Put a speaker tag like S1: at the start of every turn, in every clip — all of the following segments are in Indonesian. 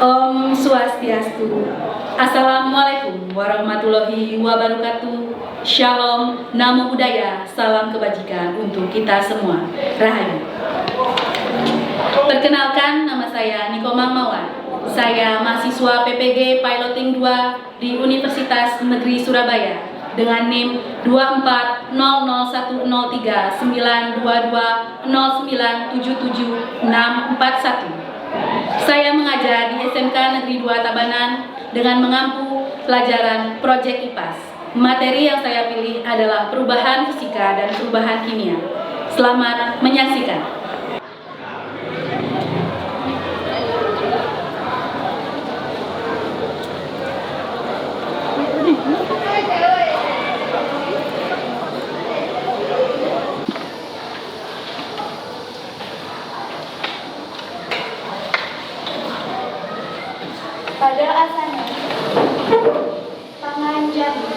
S1: Om Swastiastu. Assalamualaikum warahmatullahi wabarakatuh. Shalom, namo buddhaya, salam kebajikan untuk kita semua. Rahayu. Perkenalkan, nama saya Niko Mangmawan. Saya mahasiswa PPG Piloting 2 di Universitas Negeri Surabaya dengan NIM 240013922097761. Saya mengajar di SMK Negeri 2 Tabanan dengan mengampu pelajaran Project IPAS. Materi yang saya pilih adalah perubahan fisika dan perubahan kimia. Selamat menyaksikan.
S2: Pada asana panganjani.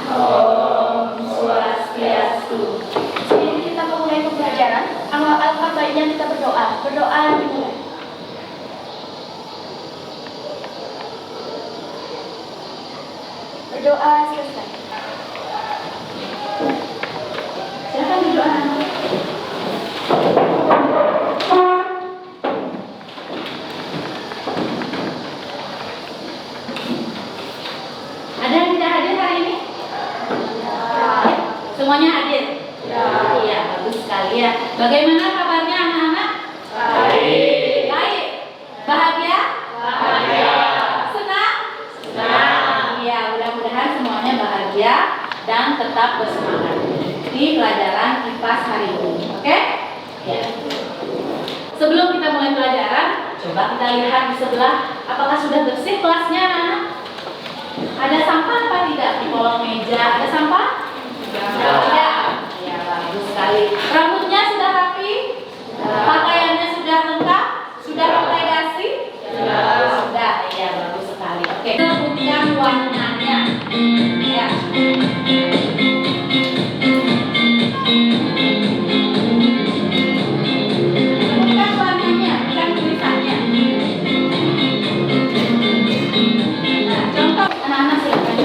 S1: Om Swastiastu.
S2: Sebelum kita memulai pembelajaran, alangkah baiknya kita berdoa. Berdoa dimulai. Berdoa selesai. Silakan berdoa.
S1: Ada yang tidak hadir hari ini? Semuanya hadir? Iya, bagus sekali ya. Bagaimana kabarnya anak-anak?
S3: Baik.
S1: Baik. Bahagia?
S3: Bahagia.
S1: Senang?
S3: Senang.
S1: Iya, mudah-mudahan semuanya bahagia dan tetap bersemangat di pelajaran IPAS hari ini. Oke? Ya. Sebelum kita mulai pelajaran, coba kita lihat di sebelah, apakah sudah bersih kelasnya anak-anak? Ada sampah apa tidak di kolong meja? Ada sampah? Tidak. Ya, bagus sekali. Rambutnya sudah rapi? Pakaiannya sudah lengkap? Sudah pakai dasi? Sudah. Ya, bagus sekali. Oke. Sebutkan warnanya. Ya. Sebutkan warnanya, bukan tulisannya. Nah, contoh anak-anak silakan.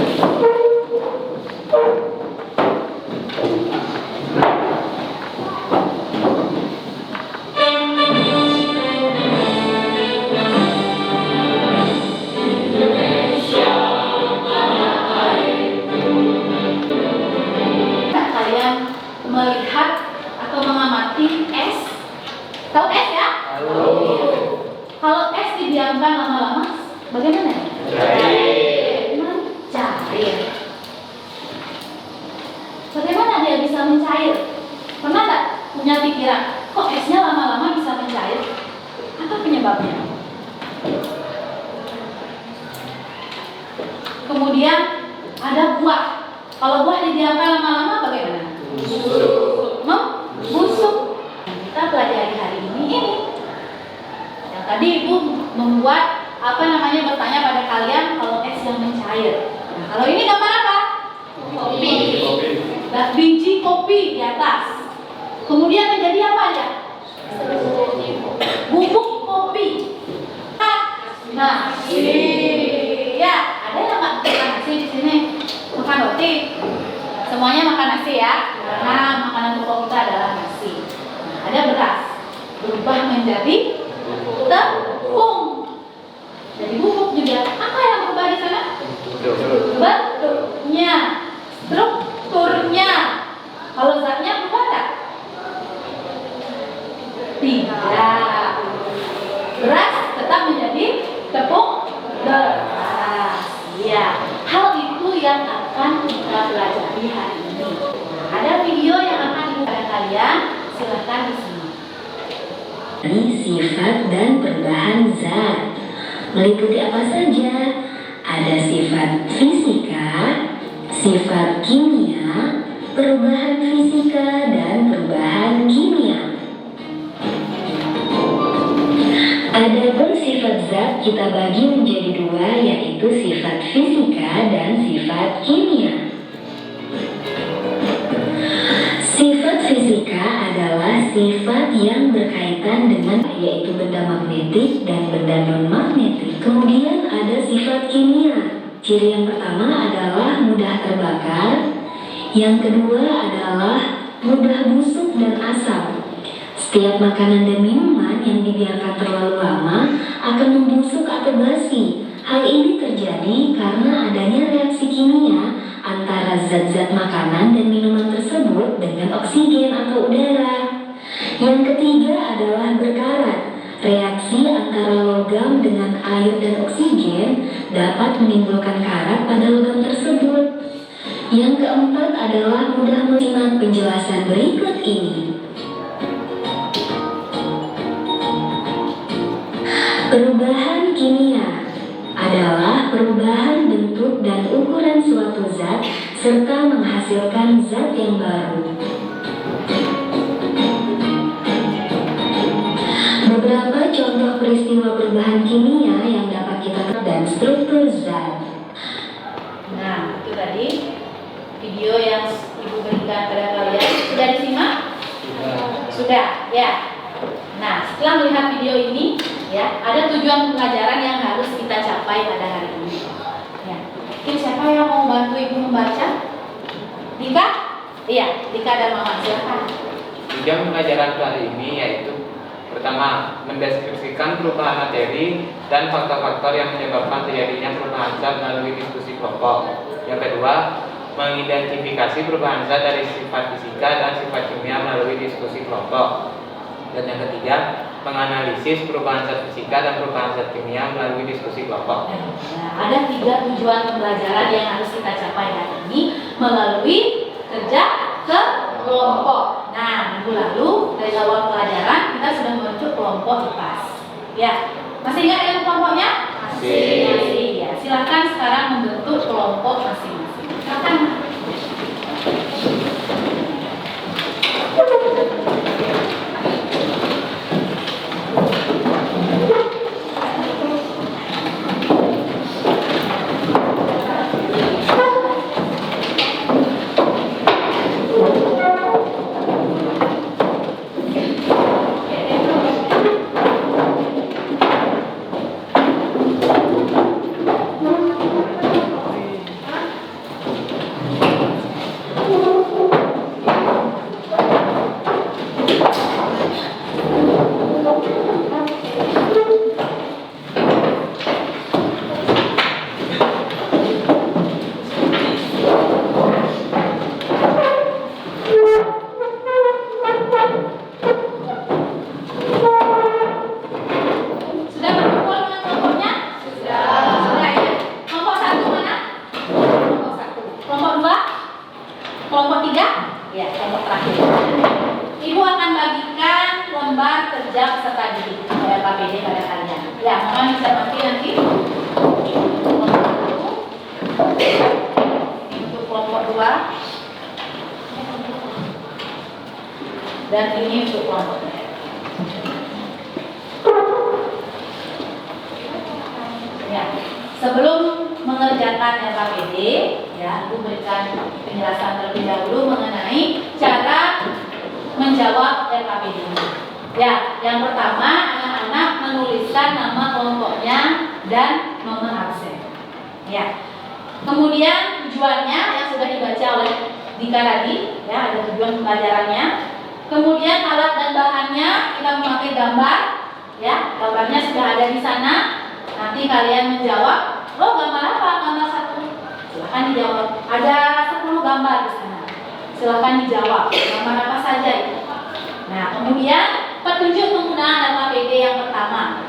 S1: Nah, kalian melihat atau mengamati es. Tahu es ya? Kalau es didiamkan lama-lama, bagaimana? Mencair. Bagaimana dia bisa mencair? Pernah tak punya pikiran, kok esnya lama-lama bisa mencair? Apa penyebabnya? Kemudian ada buah. Kalau buah didiamkan lama-lama bagaimana? Membusuk. Kita pelajari hari ini. Yang tadi Ibu membuat bertanya pada kalian kalau es yang mencair. Nah, kalau ini gambar apa? Kopi. Nah, biji kopi di atas. Kemudian menjadi apa ya? Bubuk kopi. Nasi. Ya, ada yang nggak makan nasi di sini? Makan roti. Semuanya makan nasi ya. Nah, makanan pokok kita adalah nasi. Nah, ada beras. Berubah menjadi tepung. Jadi bubuk juga. Apa yang berubah di sana? Bentuknya, strukturnya. Kalau zatnya berubah tak? Tidak. Beras tetap menjadi tepung beras. Ya, hal itu yang akan kita pelajari hari ini. Ada video yang akan dibuat kalian. Silahkan disimak.
S4: Sifat dan perubahan zat meliputi apa saja? Ada sifat fisika, sifat kimia, perubahan fisika, dan perubahan kimia. Adapun sifat zat kita bagi menjadi dua, yaitu sifat fisika dan sifat kimia. Sifat fisika adalah sifat yang berkaitan dengan yaitu benda magnetik dan benda non-magnetik. Ciri yang pertama adalah mudah terbakar, yang kedua adalah mudah busuk dan asam. Setiap makanan dan minuman yang dibiarkan terlalu lama akan membusuk atau basi. Hal ini terjadi karena adanya reaksi kimia antara zat-zat makanan dan minuman tersebut dengan oksigen atau udara. Yang ketiga adalah berkarat. Reaksi antara logam dengan air dan oksigen dapat menimbulkan karat pada logam tersebut. Yang keempat adalah mudah menyimak penjelasan berikut ini. Perubahan kimia adalah perubahan bentuk dan ukuran suatu zat serta menghasilkan zat yang baru. Beberapa contoh peristiwa perubahan kimia yang dapat kita dan struktur zat.
S1: Nah, itu tadi video yang Ibu berikan pada kalian. Sudah disimak? Sudah, ya. Nah, setelah melihat video ini, ya, ada tujuan pembelajaran yang harus kita capai pada hari ini. Ya. Mungkin siapa yang mau bantu Ibu membaca? Dika? Iya, Dika dan Mama, silakan.
S3: Tujuan pembelajaran kali ini yaitu pertama, mendeskripsikan perubahan materi dan faktor-faktor yang menyebabkan terjadinya perubahan zat melalui diskusi kelompok. Yang kedua, mengidentifikasi perubahan zat dari sifat fisika dan sifat kimia melalui diskusi kelompok. Dan yang ketiga, menganalisis perubahan zat fisika dan perubahan zat kimia melalui diskusi kelompok.
S1: Nah, ada 3 tujuan pembelajaran yang harus kita capai hari ini melalui kerja kelompok. Nah, minggu lalu dari awal pelajaran kita sudah membentuk kelompok IPAS. Ya, masih ingat dengan kelompoknya? Masih. Ya, silakan sekarang membentuk kelompok masing-masing. Silakan. Dan ini untuk kelompoknya. Ya, sebelum mengerjakan LKPD, ya, Ibu berikan penjelasan terlebih dahulu mengenai cara menjawab LKPD. Ya, yang pertama anak-anak menuliskan nama kelompoknya dan nomor absen. Ya. Kemudian tujuannya yang sudah dibaca oleh Dika tadi, ya, ada tujuan pembelajarannya. Kemudian alat dan bahannya kita memakai gambar, ya, gambarnya sudah ada di sana. Nanti kalian menjawab, oh gambar apa? Gambar 1. Silahkan dijawab. Ada 10 gambar di sana. Silahkan dijawab. Gambar apa saja itu? Nah, kemudian petunjuk penggunaan LKPD yang pertama.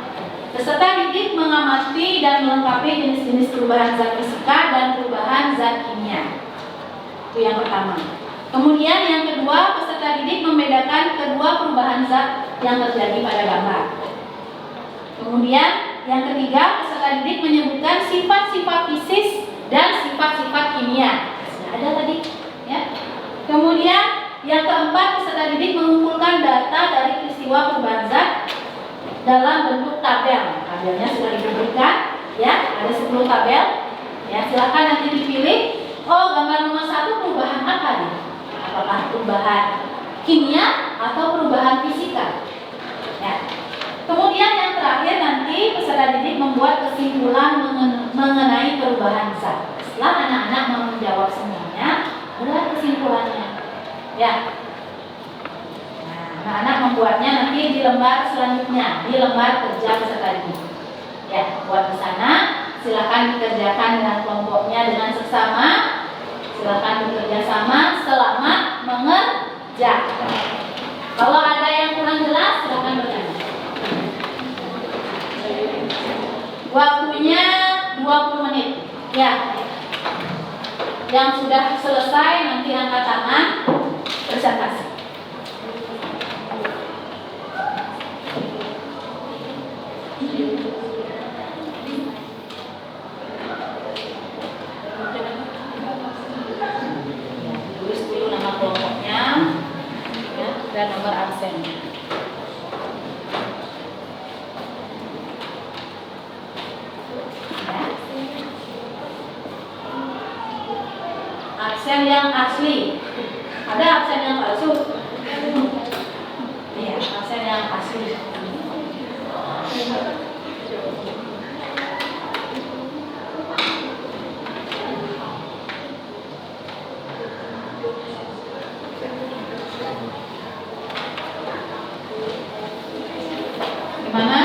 S1: Peserta didik mengamati dan melengkapi jenis-jenis perubahan zat fisika dan perubahan zat kimia. Itu yang pertama. Kemudian yang kedua, peserta didik membedakan kedua perubahan zat yang terjadi pada gambar. Kemudian yang ketiga, peserta didik menyebutkan sifat-sifat fisis dan sifat-sifat kimia. Sudah ada tadi, ya. Kemudian yang keempat, peserta didik mengumpulkan data dari peristiwa perubahan zat dalam bentuk tabel. Tabelnya sudah diberikan, ya. Ada 10 tabel. Ya, silakan nanti dipilih. Oh, gambar nomor 1 perubahan apa nih? Apakah perubahan kimia atau perubahan fisika? Ya. Kemudian yang terakhir nanti peserta didik membuat kesimpulan mengenai perubahan zat. Setelah anak-anak mau menjawab semuanya, buat kesimpulannya. Ya. Nah, anak-anak membuatnya nanti di lembar selanjutnya, di lembar kerja peserta didik. Ya, buat di sana. Silakan dikerjakan dengan kelompoknya dengan seksama. Silakan bekerja sama selama mengerjakan. Kalau ada yang kurang jelas, silakan bertanya. Waktunya 20 menit. Ya. Yang sudah selesai nanti angkat tangan, presentasi. Tulis dulu nama kelompoknya, ya, dan nomor absennya. Absen yang asli. Ada absen yang palsu? Iya, absen yang asli. Gimana?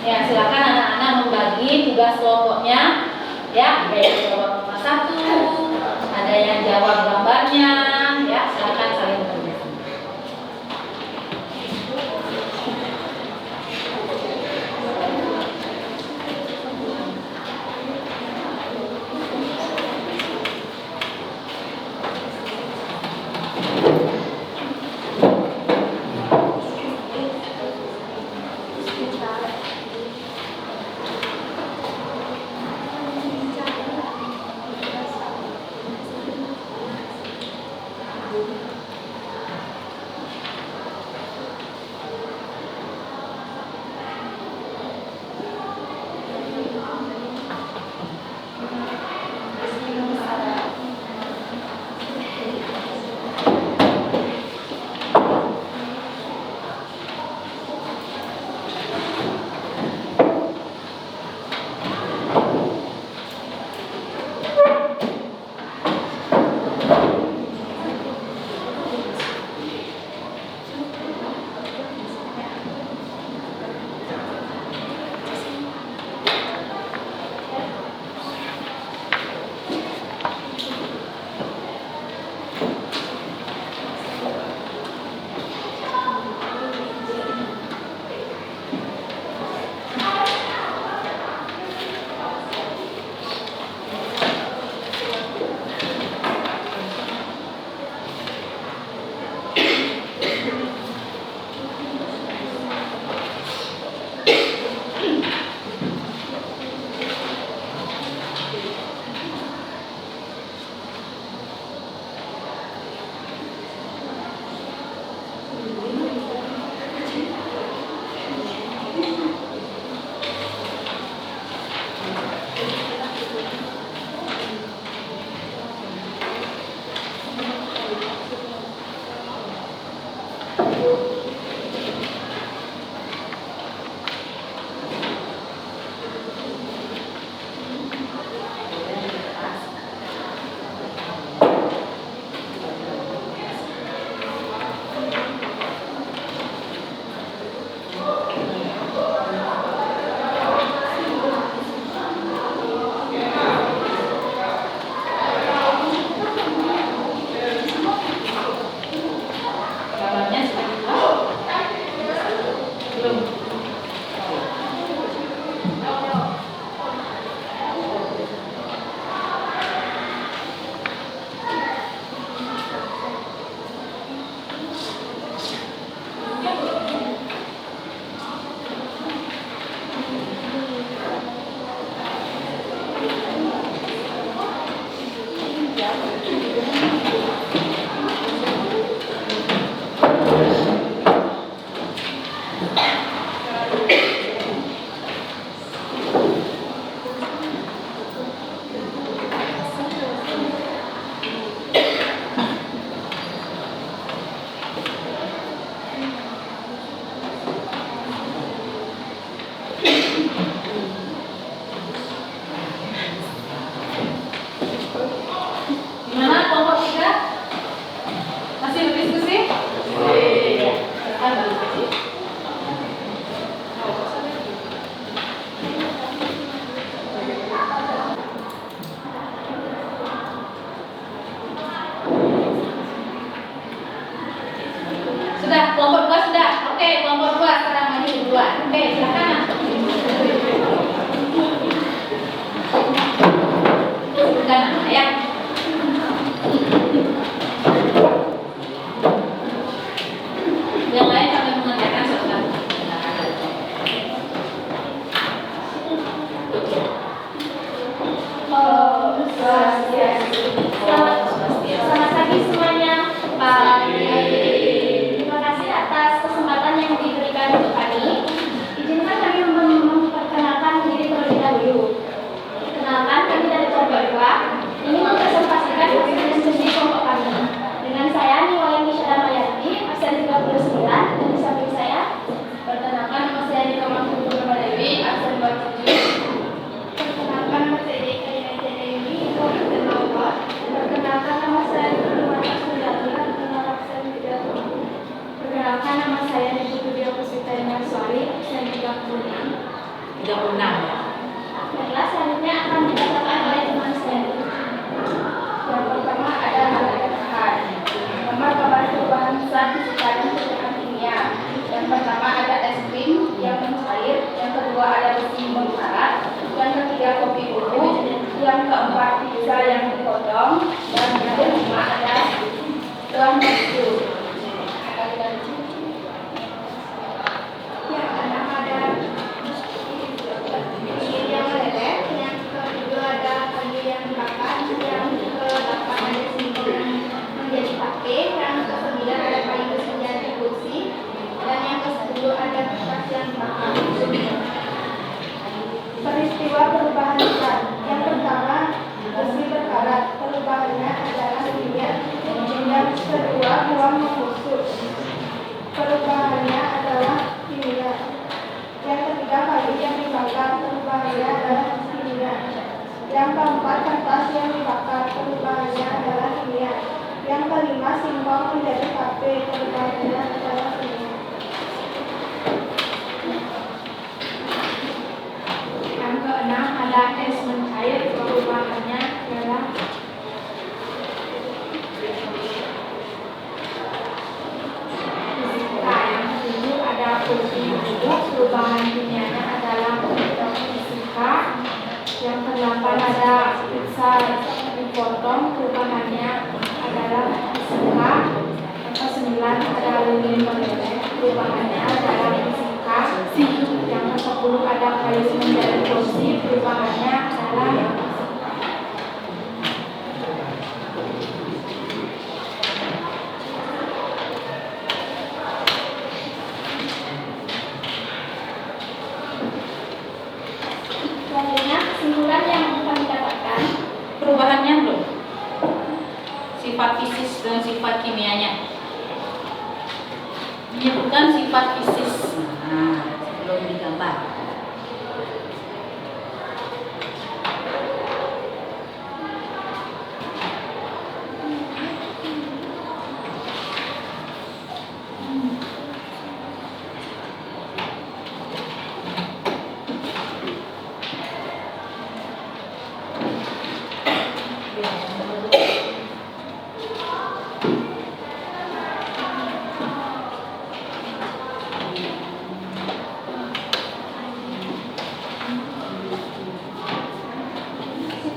S1: Ya, silakan anak-anak membagi tugas kelompoknya. Ya, ada yang jawab nomor 1, ada yang jawab gambarnya. Ya, silakan saling bekerja. Sudah, kelompok 2 sudah. Oke, kelompok 2 sekarang maju duluan. Oke, silakan. Bukan ya. Yang lain kami mengerjakan satu-satu.
S2: Selamat pagi semuanya. Terima kasih atas kesempatan yang diberikan untuk kami. Izinkan kami memperkenalkan diri terlebih dahulu. Kenalkan, kami dari kelompok 2. Ini mempresentasikan hasil diskusi kelompok kami. Dengan saya Niwayani Syadamayati, absen 39, dan di samping saya. Perkenalkan, nama saya Nika Mahfudz Dewi, absen 27. Perkenalkan, nama saya Eka Dewi, absen 4. Perkenalkan, nama saya Nurmata Sundari, absen 30. Perkenalkan, nama saya Niputudia Pusitanya Suari, absen 36.
S1: 36 ya.
S2: Baiklah, selanjutnya akan dibacakan oleh teman saya. Yang pertama ada hal-hal nomor kabar perubahan zat fisika dan perubahan kimia. Yang pertama ada es krim yang mencair, yang kedua ada besi mengkarat, yang ketiga kopi bubuk, yang keempat pizza yang dipotong, dan yang kelima ada tuang baju. Yang keenam ada yang meleleh, yang kedua ada kayu yang dibakar, yang ke-8 ada singkong yang menjadi tape, yang ke-9 ada kayu besi jadi kursi, dan yang ke-10 ada kertas yang dibakar. Peristiwa perubahan zat. Yang pertama, besi berkarat, perubahannya adalah kimia. Yang kedua, uang membusuk, perubahannya adalah kimia. Yang ketiga, kayu yang dibakar, perubahannya adalah kimia. Yang keempat, kertas yang dibakar, perubahannya adalah kimia. Yang kelima, singkong menjadi tape, perubahannya adalah kimia. Yang keenam ada es mencair, perubahannya adalah fisika. Yang ketujuh ada kopi bubuk, perubahan kimianya adalah fisika. Yang kedelapan ada pizza dipotong, perubahannya adalah fisika. Yang ke-9 ada lilin meleleh, perubahannya adalah fisika. Yang ke-10 ada kayu menjadi kursi, perubahannya adalah fisika. Selanjutnya, kesimpulan yang kami dapatkan.
S1: Perubahannya belum? Sifat fisis dan sifat kimianya. Menyebutkan sifat fisis. Nah, belum digambar.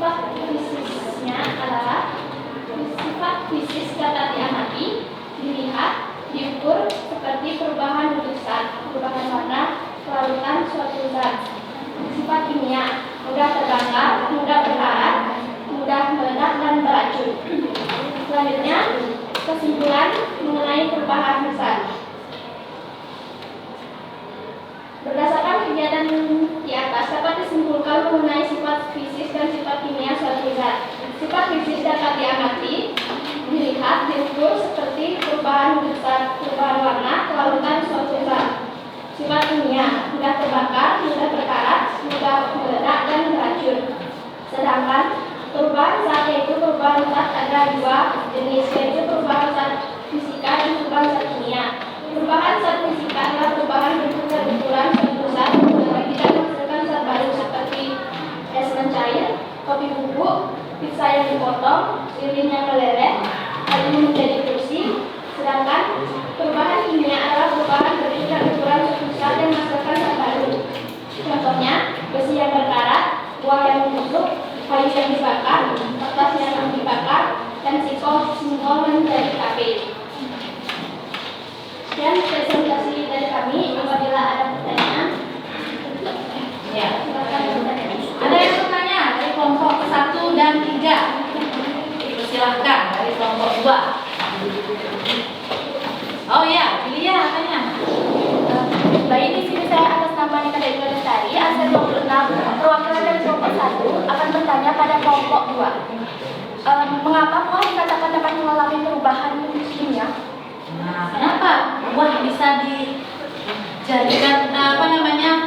S2: Sifat fisisnya adalah sifat fisis dapat diamati, dilihat, diukur seperti perubahan bentuk zat, perubahan warna, kelarutan suatu zat. Sifat kimia mudah terbakar, mudah berkarat, mudah meledak dan beracun. Selanjutnya, kesimpulan mengenai perubahan zat. Berdasarkan kegiatan di atas dapat disimpulkan mengenai sifat fisis dan sifat kimia suatu zat. Sifat fisis dapat diamati, dilihat, diukur seperti perubahan bentuk zat, perubahan warna, kelarutan suatu zat. Sifat kimia mudah terbakar, mudah berkarat, mudah meledak dan beracun. Sedangkan perubahan zat yaitu perubahan zat ada dua jenis, yaitu perubahan zat fisika dan perubahan zat kimia. Perubahan zat fisika adalah perubahan bentuk dan ukuran suatu zat agar tidak menghasilkan zat baru seperti es mencair, kopi bubuk, pizza yang dipotong, lilin sekian presentasi dari kami. Apabila ada pertanyaan,
S1: Ya.
S2: silakan bertanya.
S1: Ada yang bertanya dari kelompok 1 dan 3? Silahkan dari kelompok 2. Oh ya, pilih ya katanya.
S2: Baik, di sini saya atas nama Nika Dewi Lestari, absen 26. Perwakilan dari kelompok 1 akan bertanya pada kelompok 2. Mengapa buah dikatakan dapat mengalami perubahan kimia?
S1: Nah, kenapa buah bisa dijadikan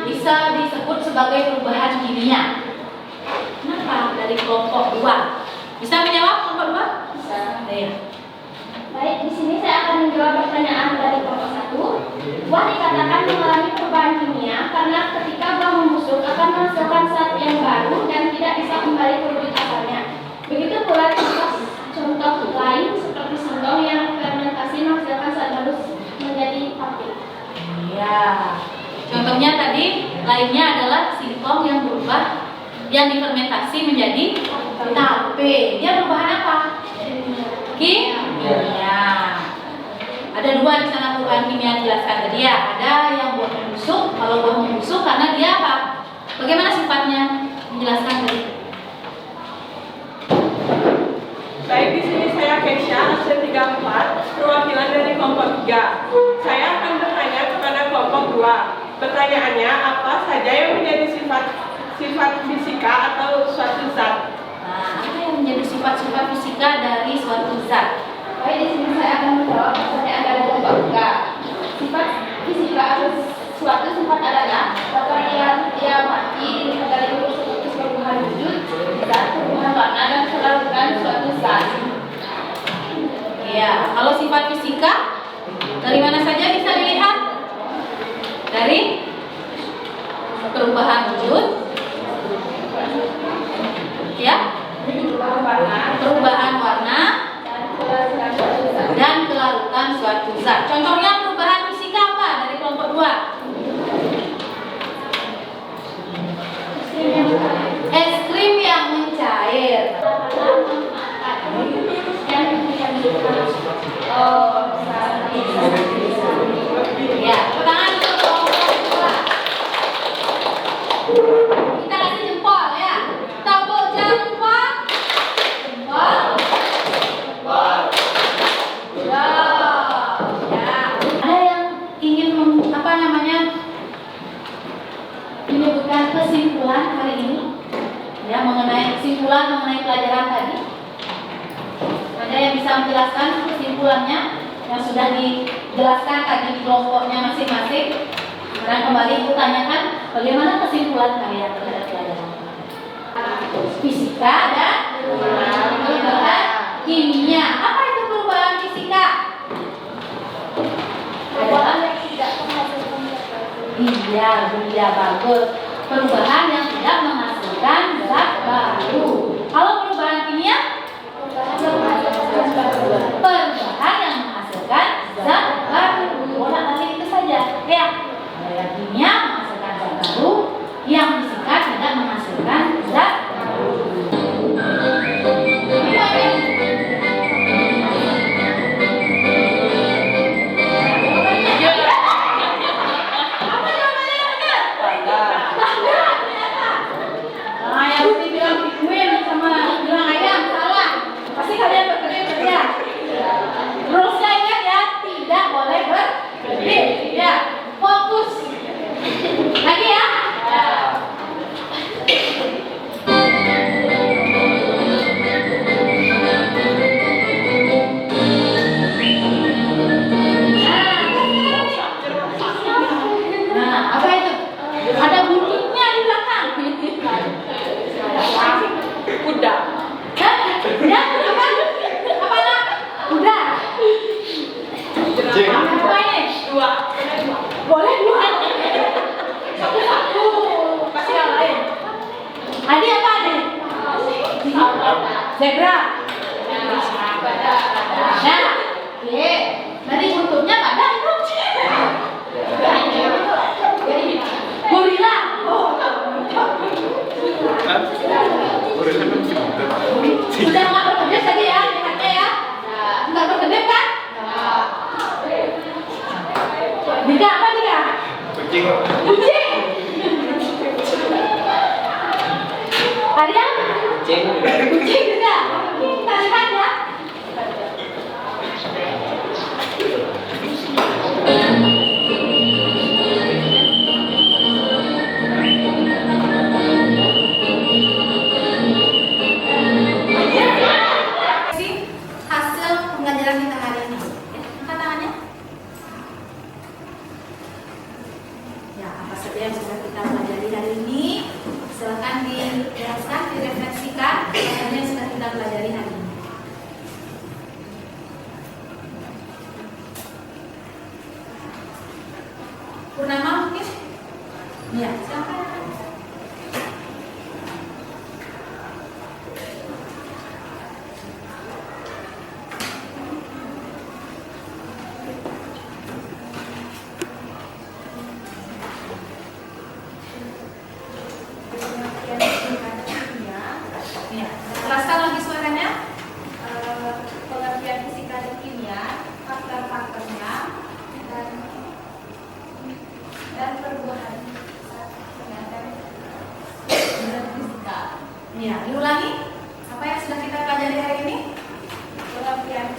S1: bisa disebut sebagai perubahan kimia? Kenapa dari kelompok 2? Bisa menjawab kelompok 2? Bisa.
S2: Baik, di sini saya akan menjawab pertanyaan dari kelompok 1. Buah dikatakan mengalami perubahan kimia karena ketika buah membusuk akan menghasilkan zat yang baru dan tidak bisa kembali ke wujud asalnya. Begitu pula contoh lain seperti singkong yang fermentasi menghasilkan zat baru menjadi tape.
S1: Iya. Contohnya tadi lainnya adalah singkong yang berubah, yang difermentasi menjadi tape. Dia perubahan apa? Kimia. Ada 2 di sana perubahan kimia dijelaskan tadi ya. Ada yang buah membusuk. Kalau buah membusuk karena dia apa? Bagaimana sifatnya? Dijelaskan tadi.
S5: Baik, di sini saya Kesha, absen 34, perwakilan dari kelompok 3. Saya akan bertanya kepada kelompok 2. Pertanyaannya, apa saja yang menjadi sifat fisika atau suatu zat?
S1: Nah, apa yang menjadi sifat-sifat fisika dari suatu zat?
S2: Baik, di sini saya akan menjawab pertanyaan dari kelompok 3. Sifat fisika atau suatu sifat adalah bahwa dia mati dilihat dari unsur perubahan wujud, zat, perubahan warna dan kelarutan suatu zat.
S1: Iya, kalau sifat fisika dari mana saja bisa dilihat? Dari perubahan wujud, ya, perubahan warna dan kelarutan suatu zat. Contohnya perubahan fisika apa dari kelompok 2? Es krim yang mencair. Ya, tangan untuk kelompok 2. Kita kasih jempol ya. Tepuk jempol. Jempol. Ya. Ada yang ingin menyebutkan kesimpulan hari ini? Ya, mengenai kesimpulan mengenai pelajaran tadi. Ada yang bisa menjelaskan kesimpulannya yang sudah dijelaskan tadi di kelompoknya masing-masing? Dan kembali aku tanyakan bagaimana kesimpulan kalian terhadap pelajaran fisika dan perubahan kimia. Apa itu perubahan fisika? Adalah iya bagus. Perubahan yang tidak menghasilkan zat baru. Kalau perubahan kimia? Perubahan yang menghasilkan zat baru. Bolak-balik itu saja. Ya. Yang kimia menghasilkan zat baru, yang fisika tidak menghasilkan zat baru. Pasti kalian berkedip ya. Terusnya ingat ya, tidak boleh berkedip ya. Fokus. Lagi ya. Nah, apa itu? Ada bunyinya di belakang.
S5: Kuda.
S1: Hah? Ya, apa? Apa nak? Udah. Apa ini?
S5: 2.
S1: Boleh 2. Satu. Kasih yang lain. Adi apa Adi? Zebra. Nah, oke. Nanti bentuknya badan itu. Gorila. Sudah nggak berkedip tadi ya, lihatnya ya. Nggak berkedip kan? Dika apa Dika?
S3: Kucing.
S1: Kucing. Arya?
S3: Kucing.
S1: Kucing juga. Oke, kita lihat ya. Hasil pembelajaran kita hari ini. Angkat tangannya. Ya, apa saja yang sudah kita pelajari hari ini? Silakan dijelaskan, direfleksikan apa saja yang sudah kita pelajari hari ini. Purnama mungkin? Ya, silakan. Ya, jelaskan lagi suaranya.
S2: Pengertian fisika dan kimia, faktor-faktornya, dan perubahan fisika.
S1: Ya, diulangi. Apa yang sudah kita pelajari hari ini?
S2: Pengertian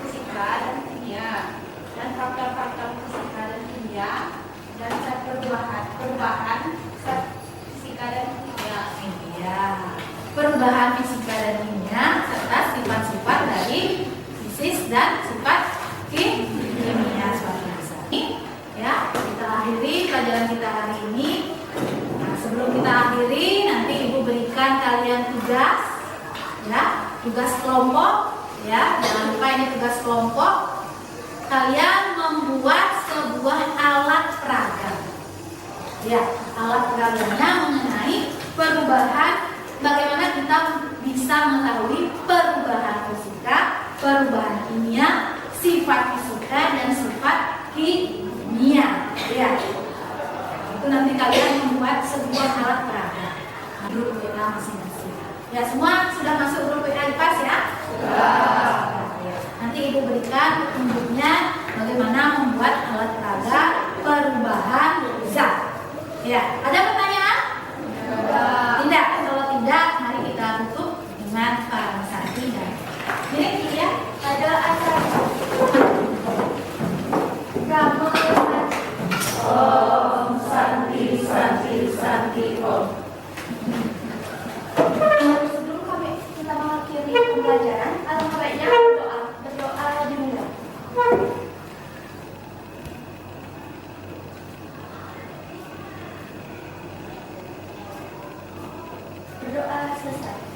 S2: fisika dan kimia, dan faktor-faktor fisika dan kimia, dan perubahan fisika dan kimia.
S1: Ya, perubahan fisika dan kimia serta sifat-sifat dari fisis dan sifat kimia suatu bangsa. Ya, kita akhiri pelajaran kita hari ini. Nah, sebelum kita akhiri, nanti Ibu berikan kalian tugas, ya, tugas kelompok. Ya, jangan lupa ini tugas kelompok. Kalian membuat sebuah alat peraga. Ya, alat peraganya mengenai perubahan, bagaimana kita bisa mengetahui perubahan fisika, perubahan kimia, sifat fisika dan sifat kimia. Ya, itu nanti kalian membuat sebuah alat peraga. Grup WA masing-masing. Ya, semua sudah masuk grup WA IPAS ya? Sudah. Nanti Ibu berikan petunjuknya bagaimana membuat alat peraga perubahan zat. Ya, ada pertanyaan? Tidak. Kalau tidak, mari kita tutup dengan para santri dan ini ya, ada acara Om Santi Santi Santi Om.
S2: Sebelum kita mengakhiri pembelajaran, alangkah baiknya berdoa dimulai. Berdoa selesai.